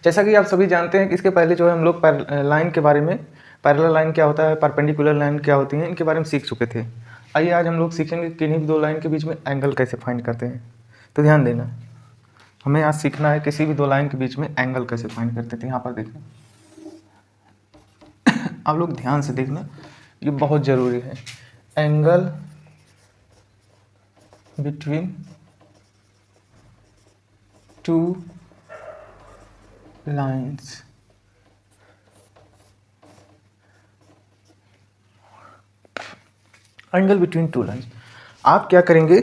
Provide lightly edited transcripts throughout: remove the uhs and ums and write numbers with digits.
जैसा कि आप सभी जानते हैं कि इसके पहले जो है हम लोग लाइन के बारे में, पैरेलल लाइन क्या होता है, परपेंडिकुलर लाइन क्या होती है, इनके बारे में सीख चुके थे। आइए आज हम लोग सीखेंगे किन्हीं भी दो लाइन के बीच में एंगल कैसे फाइंड करते हैं। तो ध्यान देना, हमें आज सीखना है किसी भी दो लाइन के बीच में एंगल कैसे फाइंड करते थे। यहाँ पर देखना, आप लोग ध्यान से देखना, ये बहुत ज़रूरी है। Angle between two lines. Angle between two lines, आप क्या करेंगे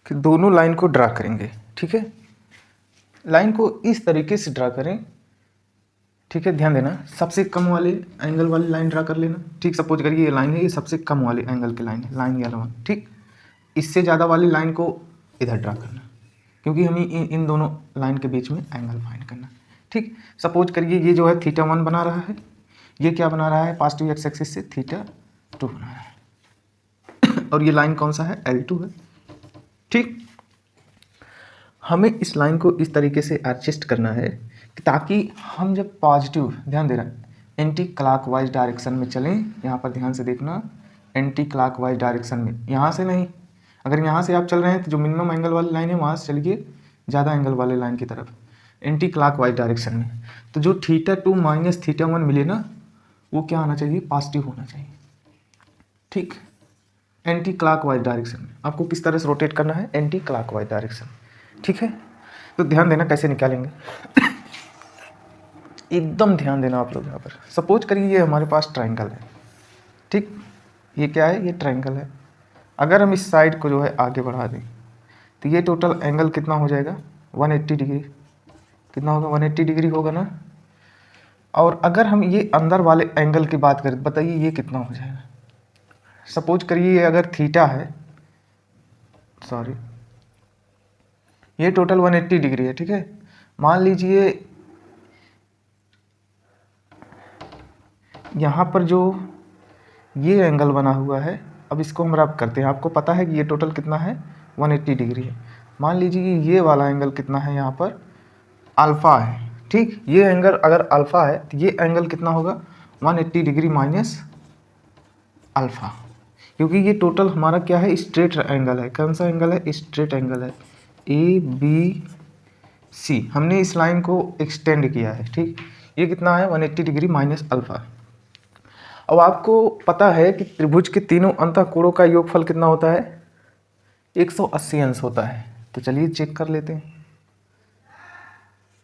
कि दोनों लाइन को ड्रा करेंगे। ठीक है, लाइन को इस तरीके से ड्रा करें। ठीक है, ध्यान देना, सबसे कम वाले एंगल वाली लाइन ड्रा कर लेना। ठीक, सपोज करिए ये लाइन है, ये सबसे कम वाले एंगल की लाइन है, लाइन ये वाला। ठीक, इससे ज़्यादा वाली लाइन को इधर ड्रा करना, क्योंकि हमें इन दोनों लाइन के बीच में एंगल फाइंड करना। ठीक, सपोज करिए ये जो है θ1 बना रहा है, ये क्या बना रहा है, पॉजिटिव एक्स एक्सिस से θ2 बना रहा है और ये लाइन कौन सा है, L2 है। ठीक, हमें इस लाइन को इस तरीके से एडजस्ट करना है ताकि हम जब पॉजिटिव, ध्यान देना, एंटी क्लॉकवाइज डायरेक्शन में चलें। यहाँ पर ध्यान से देखना, एंटी क्लॉकवाइज डायरेक्शन में, यहाँ से नहीं। अगर यहाँ से आप चल रहे हैं तो जो मिनिमम एंगल वाली लाइन है वहाँ से चलिए ज़्यादा एंगल वाले लाइन की तरफ, एंटी क्लॉकवाइज डायरेक्शन में। तो जो θ2 माइनस θ1 मिले ना, वो क्या आना चाहिए, पॉजिटिव होना चाहिए। ठीक, एंटी क्लॉकवाइज डायरेक्शन में आपको किस तरह से रोटेट करना है, एंटी क्लॉकवाइज डायरेक्शन। ठीक है, तो ध्यान देना कैसे निकालेंगे एकदम ध्यान देना आप लोग। यहाँ पर सपोज करिए ये हमारे पास ट्रायंगल है। ठीक, ये क्या है, ये ट्रायंगल है। अगर हम इस साइड को जो है आगे बढ़ा दें तो ये टोटल एंगल कितना हो जाएगा, 180 डिग्री। कितना होगा, 180 डिग्री होगा ना। और अगर हम ये अंदर वाले एंगल की बात करें, बताइए ये कितना हो जाएगा। सपोज करिए ये अगर थीटा है, सॉरी, ये टोटल 180 डिग्री है। ठीक है, मान लीजिए यहाँ पर जो ये एंगल बना हुआ है, अब इसको हम रब करते हैं। आपको पता है कि ये टोटल कितना है, 180 डिग्री है। मान लीजिए ये वाला एंगल कितना है, यहाँ पर अल्फ़ा है। ठीक, ये एंगल अगर अल्फ़ा है तो ये एंगल कितना होगा, 180 डिग्री माइनस अल्फ़ा, क्योंकि ये टोटल हमारा क्या है, स्ट्रेट एंगल है। कौन सा एंगल है, स्ट्रेट एंगल है, ABC। हमने इस लाइन को एक्सटेंड किया है। ठीक, ये कितना है, 180 डिग्री माइनस अल्फ़ा। अब आपको पता है कि त्रिभुज के तीनों अंतःकोणों का योगफल कितना होता है, 180 अंश होता है। तो चलिए चेक कर लेते हैं,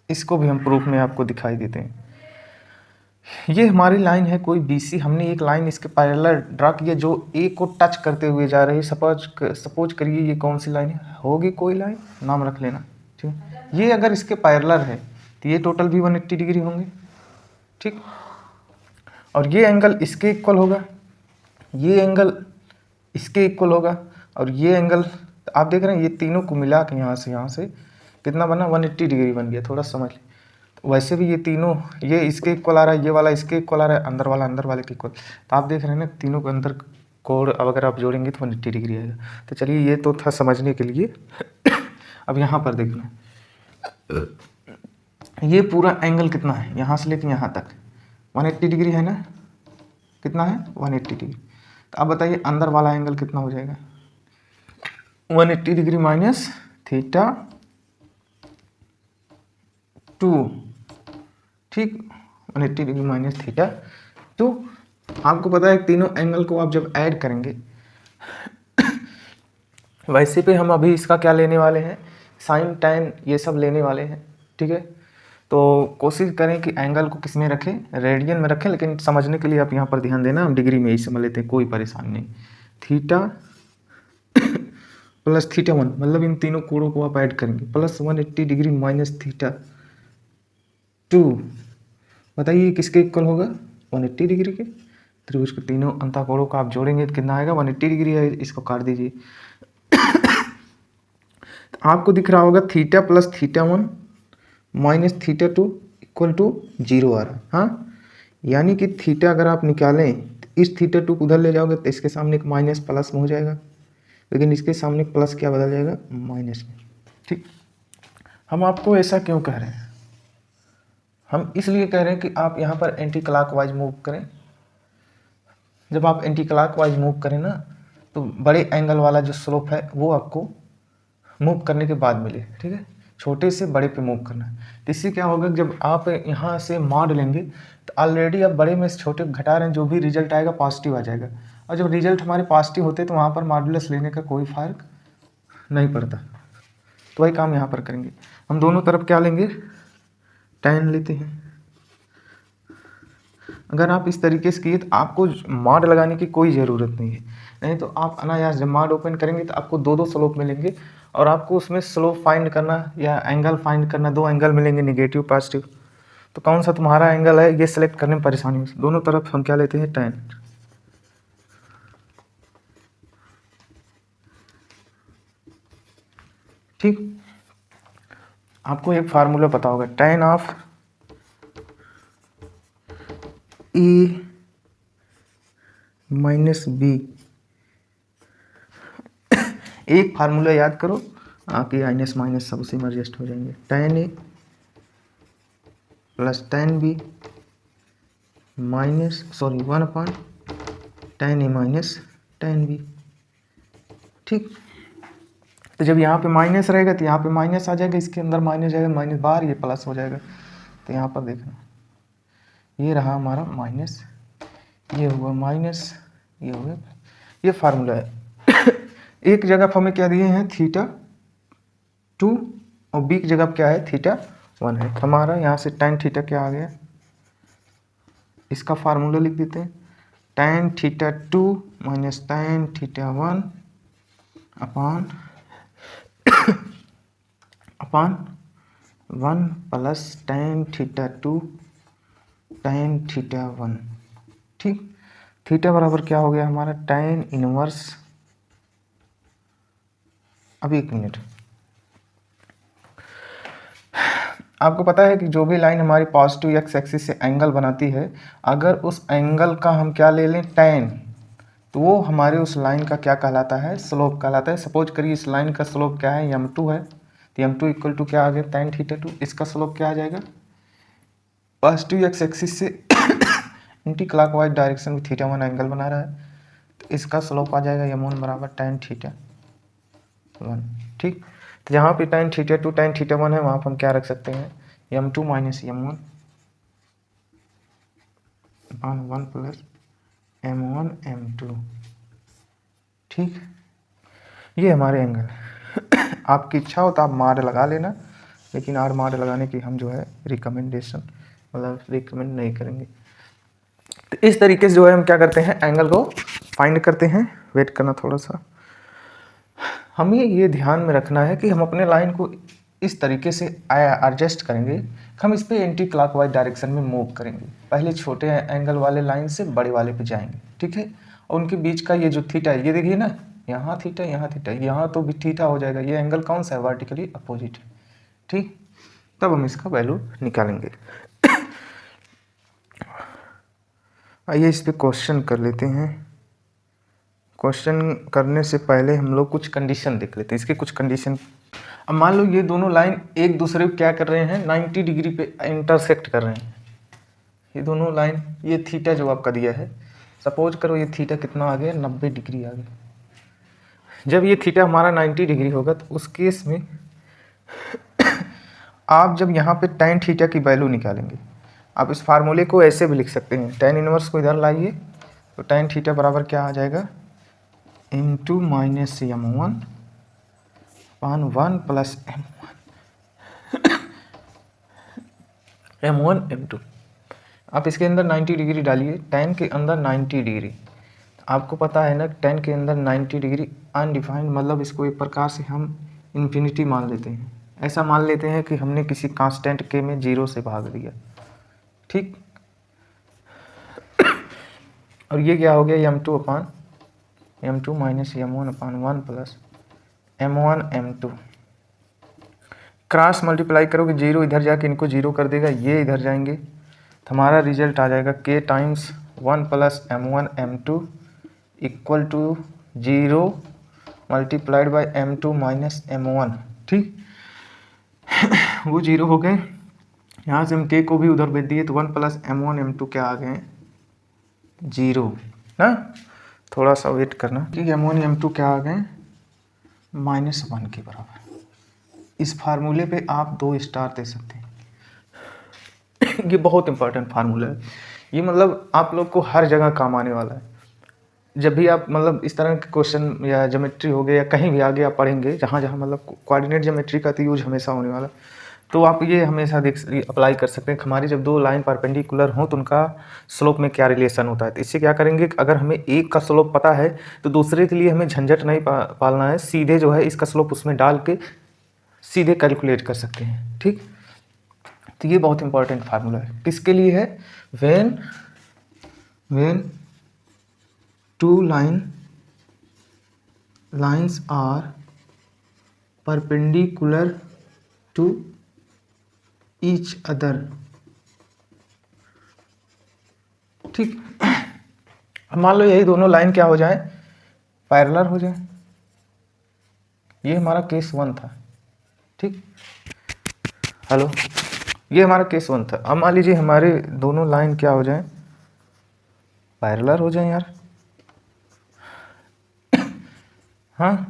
इसको भी हम प्रूफ में आपको दिखाई देते हैं। ये हमारी लाइन है कोई BC, हमने एक लाइन इसके पैरेलल ड्रा किया जो A को टच करते हुए जा रही है। सपोज करिए ये कौन सी लाइन है, होगी कोई लाइन, नाम रख लेना। ठीक, ये अगर इसके पैरेलल है तो ये टोटल भी 180 डिग्री होंगे। ठीक, और ये एंगल इसके इक्वल होगा, ये एंगल इसके इक्वल होगा, और ये एंगल, आप देख रहे हैं ये तीनों को मिला के यहाँ से कितना बना, 180 डिग्री बन गया। थोड़ा समझ लें, तो वैसे भी ये तीनों, ये इसके इक्वल आ रहा है, ये वाला इसके इक्वल आ रहा है, अंदर वाला अंदर वाले के इक्वल। तो आप देख रहे हैं ना, तीनों के अंदर कोण अगर आप जोड़ेंगे तो 180 डिग्री आएगा। तो चलिए ये तो था समझने के लिए अब यहाँ पर देखना, ये पूरा एंगल कितना है, यहाँ से लेकर यहाँ तक 180 डिग्री है ना, कितना है, 180 डिग्री। तो अब बताइए अंदर वाला एंगल कितना हो जाएगा, 180 डिग्री माइनस θ2। ठीक, 180 डिग्री माइनस θ2। आपको पता है तीनों एंगल को आप जब ऐड करेंगे वैसे पे हम अभी इसका क्या लेने वाले हैं, साइन टैन ये सब लेने वाले हैं। ठीक है, तो कोशिश करें कि एंगल को किस में रखें, रेडियन में रखें, लेकिन समझने के लिए आप यहाँ पर ध्यान देना, हम डिग्री में ही समझ लेते हैं, कोई परेशानी नहीं। थीटा प्लस θ1, मतलब इन तीनों कोणों को आप ऐड करेंगे, प्लस 180 डिग्री माइनस θ2। बताइए किसके इक्वल होगा, 180 डिग्री के। त्रिभुज के तीनों अंतःकोणों का आप जोड़ेंगे तो कितना आएगा, 180 डिग्री है, इसको काट दीजिए। आपको दिख रहा होगा theta plus θ1 minus θ2 equal to 0 आ रहा है। हाँ, यानी कि थीटा अगर आप निकालें तो इस θ2 को उधर ले जाओगे तो इसके सामने एक माइनस प्लस में हो जाएगा, लेकिन इसके सामने प्लस क्या बदल जाएगा, माइनस में। ठीक, हम आपको ऐसा क्यों कह रहे हैं, हम इसलिए कह रहे हैं कि आप यहाँ पर एंटी क्लॉकवाइज मूव करें। जब आप एंटी क्लॉकवाइज मूव करें ना, तो बड़े एंगल वाला जो स्लोप है वो आपको मूव करने के बाद मिले, ठीक है। छोटे से बड़े पे मूव करना है। तो इससे क्या होगा, जब आप यहाँ से मॉड लेंगे तो ऑलरेडी आप बड़े में से छोटे घटा रहे हैं, जो भी रिजल्ट आएगा पॉजिटिव आ जाएगा। और जब रिजल्ट हमारे पॉजिटिव होते हैं तो वहाँ पर मॉडुलस लेने का कोई फ़र्क नहीं पड़ता। तो वही काम यहाँ पर करेंगे। हम दोनों तरफ क्या लेंगे, tan लेते हैं। अगर आप इस तरीके से किए तो आपको मॉड लगाने की कोई ज़रूरत नहीं है, नहीं तो आप अनायास जब मॉड ओपन करेंगे तो आपको दो स्लोप मिलेंगे और आपको उसमें स्लोप फाइंड करना या एंगल फाइंड करना, दो एंगल मिलेंगे नेगेटिव पॉजिटिव। तो कौन सा तुम्हारा एंगल है ये सिलेक्ट करने में परेशानी है। दोनों तरफ हम क्या लेते हैं, tan। ठीक, आपको एक फार्मूला पता होगा, tan of A minus B. एक फार्मूला याद करो, आपकी माइनस माइनस सब उसी में एडजस्ट हो जाएंगे। tan A plus tan B minus 1 tan A minus tan B. ठीक, तो जब यहाँ पे माइनस रहेगा तो यहाँ पे माइनस आ जाएगा, इसके अंदर माइनस जाएगा, माइनस बाहर, ये प्लस हो जाएगा। तो यहाँ पर देखना, ये रहा हमारा माइनस, ये हुआ माइनस, ये हुआ, ये फार्मूला है। एक जगह हमें क्या दिए हैं, θ2 और बी की जगह क्या है, θ1 है। हमारा यहाँ से tan थीटा क्या आ गया, इसका फार्मूला लिख देते हैं, tan θ2 माइनस tan θ1 अपान 1 प्लस tan θ2 tan θ1। ठीक, थीटा बराबर क्या हो गया हमारा, tan इनवर्स। अब एक मिनट, आपको पता है कि जो भी लाइन हमारी पॉजिटिव एक्स एक्सिस से एंगल बनाती है, अगर उस एंगल का हम क्या ले लें, tan, तो वो हमारे उस लाइन का क्या कहलाता है, स्लोप कहलाता है। सपोज करिए इस लाइन का स्लोप क्या है, m2 है, तो m2 इक्वल टू क्या आ गया, tan θ2। इसका स्लोप क्या आ जाएगा, पॉजिटिव एक्स एक्सिस से एंटी क्लॉकवाइज डायरेक्शन में θ1 एंगल बना रहा है, तो इसका स्लोप आ जाएगा m1 बराबर tan θ1। ठीक, तो जहाँ पे tan θ2 tan θ1 है वहाँ पर हम क्या रख सकते हैं, m2 माइनस m1 अपान 1 प्लस m1 m2। ठीक, ये हमारे एंगल। आपकी इच्छा हो तो आप मार लगा लेना, लेकिन आर मार लगाने की हम जो है रिकमेंडेशन रिकमेंड नहीं करेंगे। तो इस तरीके से जो है हम क्या करते हैं, एंगल को फाइंड करते हैं। वेट करना थोड़ा सा, हमें ये ध्यान में रखना है कि हम अपने लाइन को इस तरीके से एडजस्ट करेंगे, हम इस पे एंटी क्लॉकवाइज डायरेक्शन में मूव करेंगे। पहले छोटे एंगल वाले लाइन से बड़े वाले पे जाएंगे, ठीक है। और उनके बीच का ये जो थीटा है, ये देखिए ना, यहाँ थीटा यहाँ थीटा, यहाँ तो भी थीटा हो जाएगा। ये एंगल कौन सा है, वर्टिकली अपोजिट है। ठीक, तब हम इसका वैल्यू निकालेंगे। आइए इस पे क्वेश्चन कर लेते हैं। क्वेश्चन करने से पहले हम लोग कुछ कंडीशन देख लेते हैं, इसके कुछ कंडीशन। अब मान लो ये दोनों लाइन एक दूसरे को क्या कर रहे हैं, 90 डिग्री पे इंटरसेक्ट कर रहे हैं। ये दोनों लाइन, ये थीटा जो आपका दिया है, सपोज करो ये थीटा कितना आ गया, 90 डिग्री आ गया। जब ये थीटा हमारा 90 डिग्री होगा तो उस केस में आप जब यहाँ पे tan थीटा की वैल्यू निकालेंगे, आप इस फार्मूले को ऐसे भी लिख सकते हैं, tan इनवर्स को इधर लाइए तो tan थीटा बराबर क्या आ जाएगा, m2 माइनस m1 अपान 1 प्लस m1 m2। आप इसके अंदर 90 डिग्री डालिए, tan के अंदर 90 डिग्री। आपको पता है ना, tan के अंदर 90 डिग्री अनडिफाइंड, मतलब इसको एक प्रकार से हम इन्फिनिटी मान लेते हैं। ऐसा मान लेते हैं कि हमने किसी कांस्टेंट के में 0 से भाग दिया। ठीक, और ये क्या हो गया, m2 अपान m2 माइनस m1 अपान 1 plus m1 m2। Cross multiply करोगे, 0 इधर जाके इनको 0 कर देगा, ये इधर जाएंगे, तो हमारा रिजल्ट आ जाएगा k times 1 plus m1 m2 equal to 0 multiplied by m2 minus m1। ठीक, वो 0 हो गए, यहाँ से हम k को भी उधर भेज दिए तो 1 प्लस m1 m2 क्या आ गए 0 ना। थोड़ा सा वेट करना, ठीक है। m1 m2 क्या आ गए -1 के बराबर। इस फार्मूले पे आप 2 स्टार दे सकते हैं। ये बहुत इंपॉर्टेंट फार्मूला है, ये मतलब आप लोग को हर जगह काम आने वाला है। जब भी आप मतलब इस तरह के क्वेश्चन या ज्योमेट्री हो गए या कहीं भी आगे आप पढ़ेंगे, जहाँ जहाँ मतलब कोऑर्डिनेट ज्योमेट्री का तो यूज हमेशा होने वाला, तो आप ये हमेशा अप्लाई कर सकते हैं। हमारी जब 2 लाइन परपेंडिकुलर हों तो उनका स्लोप में क्या रिलेशन होता है। तो इससे क्या करेंगे, अगर हमें एक का स्लोप पता है तो दूसरे के लिए हमें झंझट नहीं पालना है, सीधे जो है इसका स्लोप उसमें डाल के सीधे कैलकुलेट कर सकते हैं, ठीक। तो ये बहुत इंपॉर्टेंट फार्मूला है, किसके लिए है, when 2 lines are perpendicular to each other, ठीक। अब मान लो यही दोनों लाइन क्या हो जाए, पैरेलल हो जाए। ये हमारा केस 1 था, ठीक। हेलो, ये हमारा केस 1 था। अब मान लीजिए हमारे दोनों लाइन क्या हो जाए, पैरेलल हो जाए यार। हाँ,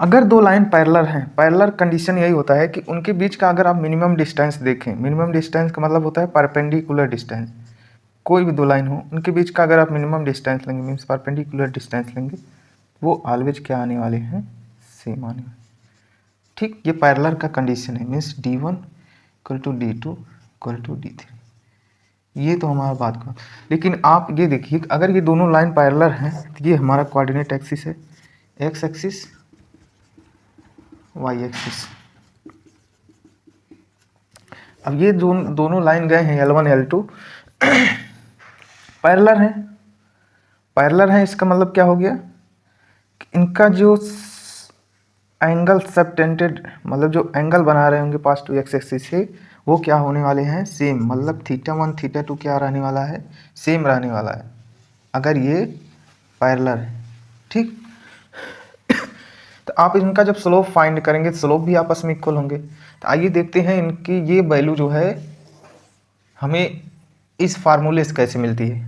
अगर 2 लाइन पैरेलल हैं, पैरेलल कंडीशन यही होता है कि उनके बीच का अगर आप मिनिमम डिस्टेंस देखें, मिनिमम डिस्टेंस का मतलब होता है परपेंडिकुलर डिस्टेंस। कोई भी 2 लाइन हो उनके बीच का अगर आप मिनिमम डिस्टेंस लेंगे, मीन्स परपेंडिकुलर डिस्टेंस लेंगे, वो ऑलवेज क्या आने वाले हैं, सेम आने वाले, ठीक। ये पैरेलल का कंडीशन है, means d1 equal to d2 equal to d3। ये तो हमारा बात का, लेकिन आप ये देखिए अगर ये दोनों लाइन पैरेलल हैं तो ये हमारा कोऑर्डिनेट एक्सिस है, एक्स एक्सिस वाई एक्सिस। अब ये दोनों लाइन गए हैं L1 L2 पैरेलल हैं, पैरेलल हैं, इसका मतलब क्या हो गया, इनका जो एंगल सबटेंडेड मतलब जो एंगल बना रहे होंगे पास टू एक्स एक्सिस से, वो क्या होने वाले हैं, सेम। मतलब θ1 θ2 क्या रहने वाला है, सेम रहने वाला है अगर ये पैरेलल है, ठीक। तो आप इनका जब स्लोप फाइंड करेंगे, स्लोप भी आपस में इक्वल होंगे। तो आइए देखते हैं इनकी ये वैल्यू जो है हमें इस फार्मूले से कैसे मिलती है,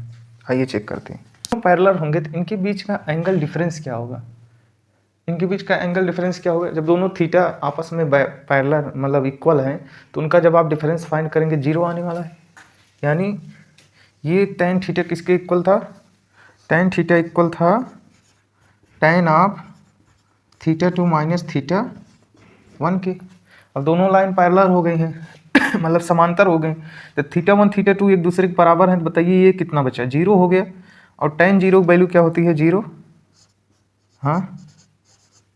आइए चेक करते हैं। तो पैरेलल होंगे तो इनके बीच का एंगल डिफरेंस क्या होगा, इनके बीच का एंगल डिफरेंस क्या होगा, जब दोनों थीटा आपस में पैरेलल मतलब इक्वल हैं तो उनका जब आप डिफरेंस फाइंड करेंगे 0 आने वाला है। यानी ये tan थीटा किसके इक्वल था, tan थीटा इक्वल था tan ऑफ θ2 माइनस θ1 के। अब दोनों लाइन पैरेलल हो गई हैं मतलब समांतर हो गए, तो θ1 θ2 एक दूसरे के बराबर हैं, तो बताइए ये कितना बचा, 0 हो गया। और tan 0 की वैल्यू क्या होती है, 0। हाँ,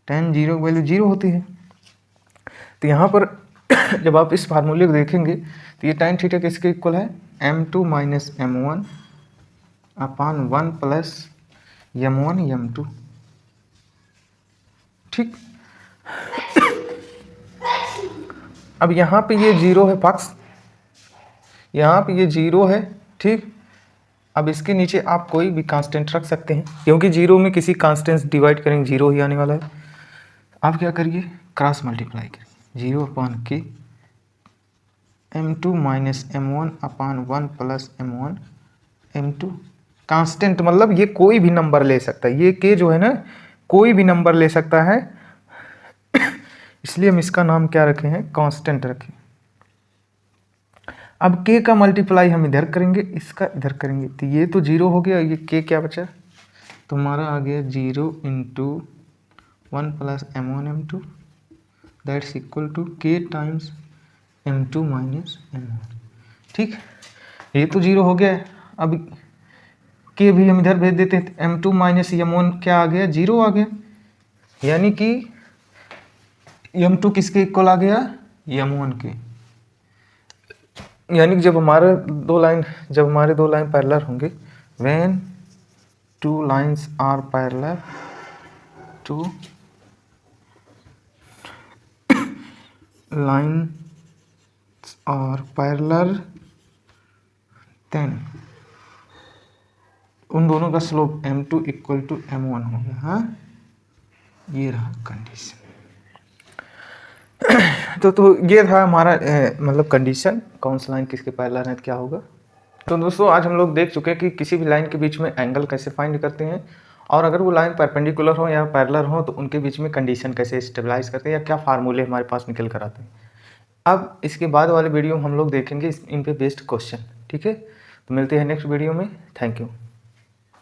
tan 0 की वैल्यू 0 होती है। तो यहाँ पर जब आप इस फार्मूले को देखेंगे तो ये tan थीटा किसके इक्वल है, m2 माइनस m1 अपान 1 प्लस m1 m2, ठीक। अब यहाँ पे ये 0 है पक्ष, यहाँ पे ये 0 है, ठीक। अब इसके नीचे आप कोई भी कांस्टेंट रख सकते हैं, क्योंकि 0 में किसी कांस्टेंट से डिवाइड करेंगे 0 ही आने वाला है। आप क्या करिए, क्रॉस मल्टीप्लाई करिए, 0 अपान के m2 माइनस m1 अपान 1 प्लस m1 m2। कांस्टेंट मतलब ये कोई भी नंबर ले सकता है, ये के जो है ना कोई भी नंबर ले सकता है इसलिए हम इसका नाम क्या रखे हैं, कांस्टेंट रखें। अब के का मल्टीप्लाई हम इधर करेंगे, इसका इधर करेंगे, तो ये तो 0 हो गया, ये के क्या बचा, तो हमारा आ गया 0 into 1 plus m1 m2 that's equal to K times m2 minus m1, ठीक। ये तो 0 हो गया। अब के भी हम इधर भेज देते हैं, m2 माइनस m1 क्या आ गया, 0 आ गया। यानी कि m2 किसके इक्वल आ गया, m1 के। यानी कि जब हमारे दो लाइन पैरेलल होंगे, when 2 lines are parallel to lines are parallel then उन दोनों का slope m2 equal to m1 हो गया। हाँ, ये रहा कंडीशन। तो ये था हमारा मतलब कंडीशन, कौन सा लाइन किसके पैरेलल है क्या होगा। तो दोस्तों आज हम लोग देख चुके हैं कि किसी भी लाइन के बीच में एंगल कैसे फाइंड करते हैं, और अगर वो लाइन परपेंडिकुलर हो या पैरेलल हो तो उनके बीच में कंडीशन कैसे स्टेबलाइज करते हैं या क्या फार्मूले हमारे पास निकल कर आते हैं। अब इसके बाद वाले वीडियो में हम लोग देखेंगे इन पे बेस्ड क्वेश्चन। ठीक है, तो मिलते हैं नेक्स्ट वीडियो में। Thank you.